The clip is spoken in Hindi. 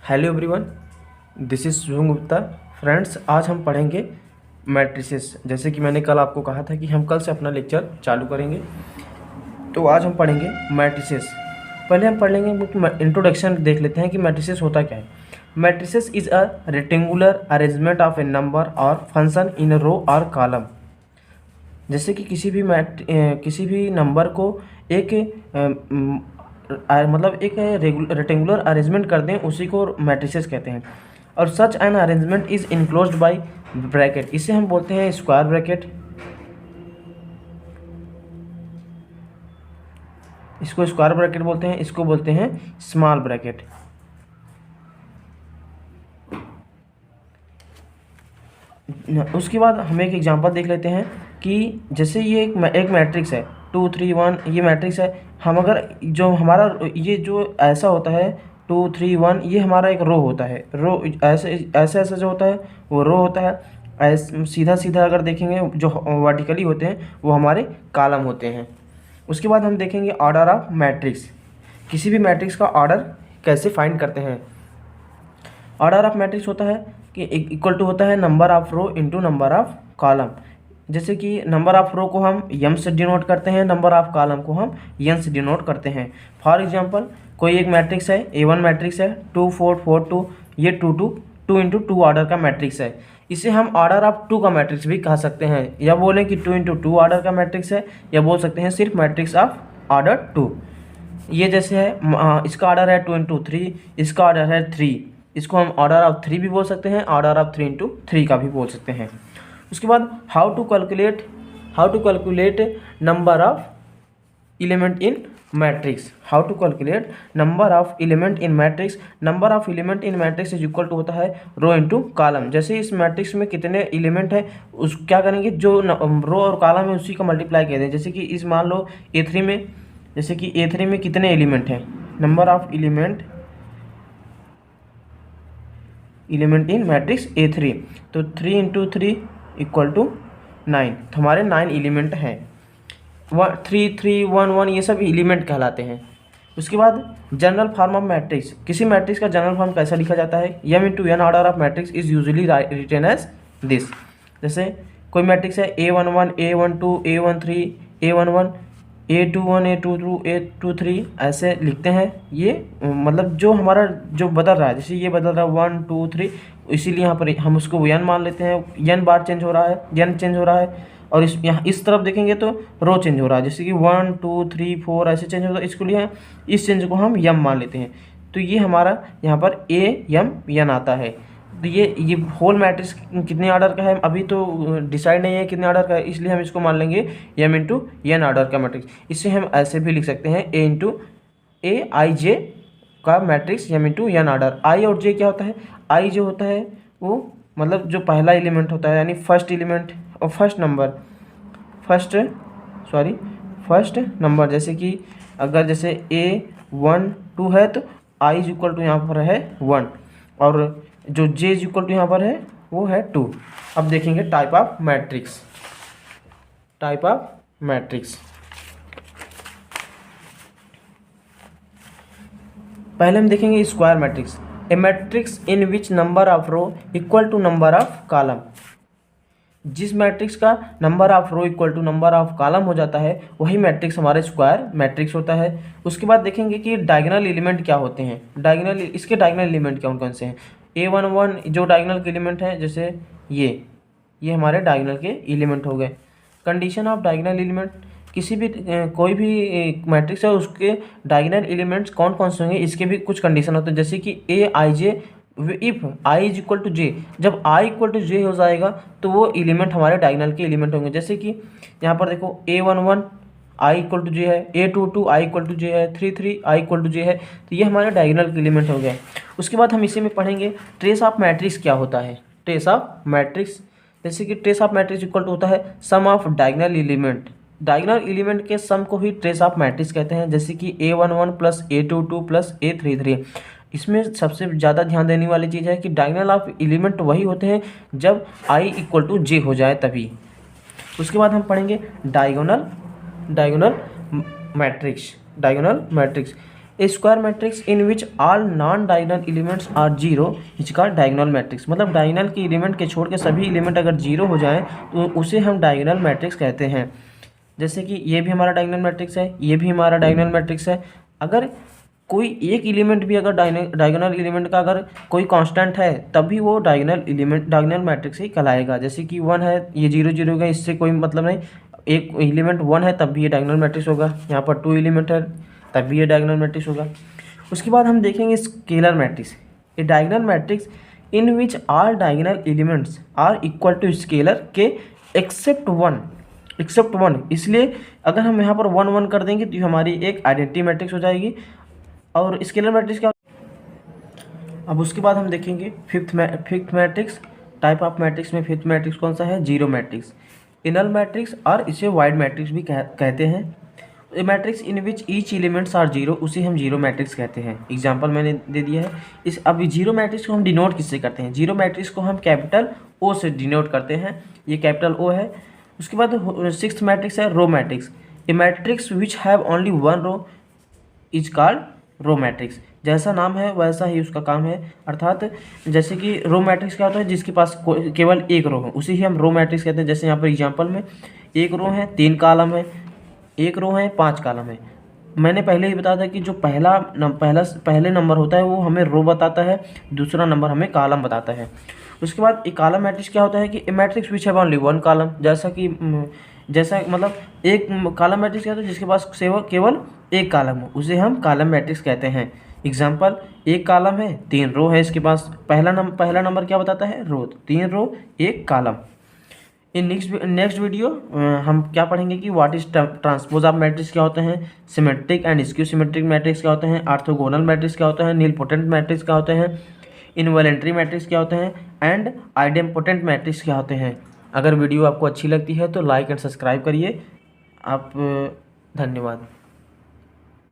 Hello everyone, this is Shubham Gupta. Friends, आज हम पढ़ेंगे मैट्रिसेस। जैसे कि मैंने कल आपको कहा था कि हम कल से अपना लेक्चर चालू करेंगे, तो आज हम पढ़ेंगे मैट्रिसेस। पहले हम पढ़ लेंगे इंट्रोडक्शन, देख लेते हैं कि मैट्रिसेस होता क्या है। Matrices is a rectangular arrangement of A number और फंक्शन इन रो और कॉलम। जैसे कि किसी भी नंबर को एक मतलब एक रेक्टेंगुलर अरेंजमेंट कर दें, उसी को मैट्रिसेस कहते हैं। और such an arrangement is enclosed bye bracket, इसे हम बोलते हैं स्क्वायर ब्रैकेट। इसको स्क्वायर ब्रैकेट बोलते हैं, इसको बोलते हैं स्मॉल ब्रैकेट। उसके बाद हम एक एग्जांपल देख लेते हैं कि जैसे ये एक मैट्रिक्स है 2 3 1, ये मैट्रिक्स है। हम अगर जो हमारा ये जो ऐसा होता है 2 3 1, ये हमारा एक रो होता है। रो ऐसे ऐसे ऐसे जो होता है वो रो होता है। ऐसे सीधा सीधा अगर देखेंगे जो वर्टिकली होते हैं वो हमारे कॉलम होते हैं। उसके बाद हम देखेंगे ऑर्डर ऑफ मैट्रिक्स। किसी भी मैट्रिक्स का ऑर्डर कैसे फाइंड करते हैं। ऑर्डर ऑफ मैट्रिक्स होता है कि इक्वल टू होता है number of row into number of column. जैसे कि नंबर ऑफ रो को हम एम से डिनोट करते हैं, नंबर ऑफ कॉलम को हम एन से डिनोट करते हैं। फॉर एग्जांपल, कोई एक मैट्रिक्स है, A1 मैट्रिक्स है 2 4 4 2, ये 2 इंटू 2 ऑर्डर का मैट्रिक्स है। इसे हम ऑर्डर ऑफ 2 का मैट्रिक्स भी कह सकते हैं, या बोलें कि 2 इंटू 2 ऑर्डर का मैट्रिक्स है, या बोल सकते हैं सिर्फ मैट्रिक्स ऑफ ऑर्डर 2। ये जैसे है इसका ऑर्डर है 2 इंटू 3, इसका ऑर्डर है 3, इसको हम ऑर्डर ऑफ 3 भी बोल सकते हैं, ऑर्डर ऑफ 3 इंटू 3 का भी बोल सकते हैं। उसके बाद how to calculate number of element in matrix. How to calculate number of element in matrix. Number of element in matrix is equal to होता है रो इंटू कॉलम। जैसे इस मैट्रिक्स में कितने एलिमेंट है, उस क्या करेंगे, जो रो और कॉलम है उसी का मल्टीप्लाई कर दें। जैसे कि इस मान लो A3 में, जैसे कि A3 में कितने एलिमेंट हैं, number of element in matrix A3, तो 3 इंटू 3 इक्वल टू 9, तो हमारे 9 एलिमेंट हैं। 3 3 1 1 ये सब एलिमेंट कहलाते हैं। उसके बाद जनरल फॉर्म ऑफ मैट्रिक्स। किसी मैट्रिक्स का जनरल फॉर्म कैसा लिखा जाता है, m into n order of matrix is usually written as this. जैसे कोई मैट्रिक्स है A11 A12 A13 A11 A21 A22 A23, ऐसे लिखते हैं। ये मतलब जो हमारा जो बदल रहा है, जैसे ये बदल रहा है 1 2 3, इसीलिए यहाँ पर हम उसको n मान लेते हैं। n बार चेंज हो रहा है, n चेंज हो रहा है। और यहाँ इस तरफ देखेंगे तो रो चेंज हो रहा है, जैसे कि 1 2 3 4 ऐसे चेंज होता है। इसके लिए इस चेंज को हम m मान लेते हैं, तो ये हमारा यहाँ पर n आता है। तो ये होल मैट्रिक्स कितने ऑर्डर का है अभी तो डिसाइड नहीं है कितने ऑर्डर का है, इसलिए हम इसको मान लेंगे m इंटू n ऑर्डर का मैट्रिक्स। इससे हम ऐसे भी लिख सकते हैं a इंटू Aij का matrix m into n order. i और j क्या होता है, i जो होता है वो मतलब जो पहला एलिमेंट होता है, यानी फर्स्ट एलिमेंट और फर्स्ट नंबर। जैसे कि अगर जैसे A1 2 है तो i इज इक्वल टू यहाँ पर है 1, और जो j इज इक्वल टू यहाँ पर है वो है 2। अब देखेंगे टाइप ऑफ मैट्रिक्स। पहले हम देखेंगे square matrix. A matrix in which number of row equal to number of column. जिस मैट्रिक्स का number of row equal to number of column हो जाता है वही मैट्रिक्स हमारे स्क्वायर मैट्रिक्स होता है। उसके बाद देखेंगे कि डायगोनल एलिमेंट क्या होते हैं। इसके डायगोनल एलिमेंट कौन कौन से हैं। A11 जो डायगोनल के एलिमेंट हैं, जैसे ये हमारे डायगोनल के एलिमेंट हो गए। कंडीशन ऑफ डायगोनल एलिमेंट, किसी भी कोई भी मैट्रिक्स है उसके डायगोनल एलिमेंट्स कौन कौन से होंगे, इसके भी कुछ कंडीशन होते हैं। जैसे कि Aij if i is equal to j, जब i इक्वल टू j हो जाएगा तो वो एलिमेंट हमारे डायगोनल के एलिमेंट होंगे। जैसे कि यहाँ पर देखो A11 i equal to j है, A22 i equal to j है, 33 i इक्वल टू j है, तो ये हमारे डायगोनल के एलिमेंट हो गए। उसके बाद हम इसी में पढ़ेंगे ट्रेस ऑफ मैट्रिक्स क्या होता है। ट्रेस ऑफ मैट्रिक्स, जैसे कि trace of matrix equal to होता है sum of diagonal element. Diagonal element के सम को ही ट्रेस ऑफ मैट्रिक्स कहते हैं। जैसे कि A11 plus A22 plus A33। इसमें सबसे ज़्यादा ध्यान देने वाली चीज़ है कि डायगोनल ऑफ एलिमेंट वही होते हैं जब i इक्वल टू j हो जाए तभी। उसके बाद हम पढ़ेंगे diagonal matrix. A square matrix in which all non diagonal elements are zero is called diagonal matrix. मतलब डायगोनल के एलिमेंट के छोड़ के सभी एलिमेंट अगर जीरो हो जाएं तो उसे हम डायगोनल मैट्रिक्स कहते हैं। जैसे कि ये भी हमारा डायगोनल मैट्रिक्स है, ये भी हमारा डायगोनल मैट्रिक्स है। अगर कोई एक एलिमेंट भी अगर डायगोनल एलिमेंट का अगर कोई कांस्टेंट है तब भी वो डायगोनल मैट्रिक्स ही कहलाएगा। जैसे कि 1 है, ये 0 0 का, इससे कोई मतलब नहीं। एक एलिमेंट 1 है तब भी ये डायगोनल मैट्रिक्स होगा। यहाँ पर 2 एलिमेंट है तब भी ये डायगोनल मैट्रिक्स होगा। उसके बाद हम देखेंगे scalar matrix. A diagonal matrix in which all diagonal elements are equal to scalar के एक्सेप्ट वन। इसलिए अगर हम यहाँ पर 1 1 कर देंगे तो ये हमारी एक आइडेंटिटी मैट्रिक्स हो जाएगी। और स्केलर मैट्रिक्स क्या। अब उसके बाद हम देखेंगे fifth matrix. Type of matrix में फिफ्थ मैट्रिक्स कौन सा है? जीरो मैट्रिक्स, इनल मैट्रिक्स और इसे वाइड मैट्रिक्स भी कहते हैं। A matrix in which each elements are zero, उसे हम जीरो मैट्रिक्स कहते हैं। एग्जांपल मैंने दे दिया है। अब जीरो मैट्रिक्स को हम डिनोट किससे करते हैं? जीरो मैट्रिक्स को हम कैपिटल ओ से डिनोट करते हैं। ये कैपिटल ओ है। उसके बाद सिक्स्थ मैट्रिक्स है row matrix. A matrix which have only one row is called row matrix. जैसा नाम है वैसा ही उसका काम है। अर्थात जैसे कि रो मैट्रिक्स क्या होता है? जिसके पास केवल एक रो है, उसी ही हम रो मैट्रिक्स कहते हैं। जैसे यहाँ पर एग्जांपल में एक रो है 3 कॉलम है, एक रो है 5 कॉलम है। मैंने पहले ही बताया था कि जो पहले नंबर होता है वो हमें रो बताता है, दूसरा नंबर हमें कॉलम बताता है। उसके बाद एक कॉलम मैट्रिक्स क्या होता है कि a matrix which have only one column. जैसा मतलब एक कॉलम मैट्रिक्स क्या होता है? जिसके पास केवल एक कॉलम हो, उसे हम कॉलम मैट्रिक्स कहते हैं। एग्जाम्पल, एक कॉलम है 3 रो है, इसके पास पहला नंबर क्या बताता है? रो। 3 रो 1 कॉलम। इन नेक्स्ट वीडियो हम क्या पढ़ेंगे कि what is transpose of matrix क्या होते हैं, symmetric and skew symmetric matrix क्या होते हैं, ऑर्थोगोनल मैट्रिक्स क्या होते हैं, नीलपोटेंट मैट्रिक्स क्या होते हैं, इनवॉलेंट्री मैट्रिक्स क्या होते हैं एंड आइडेम्पोटेंट मैट्रिक्स क्या होते हैं। अगर वीडियो आपको अच्छी लगती है तो लाइक एंड सब्सक्राइब करिए। आप धन्यवाद।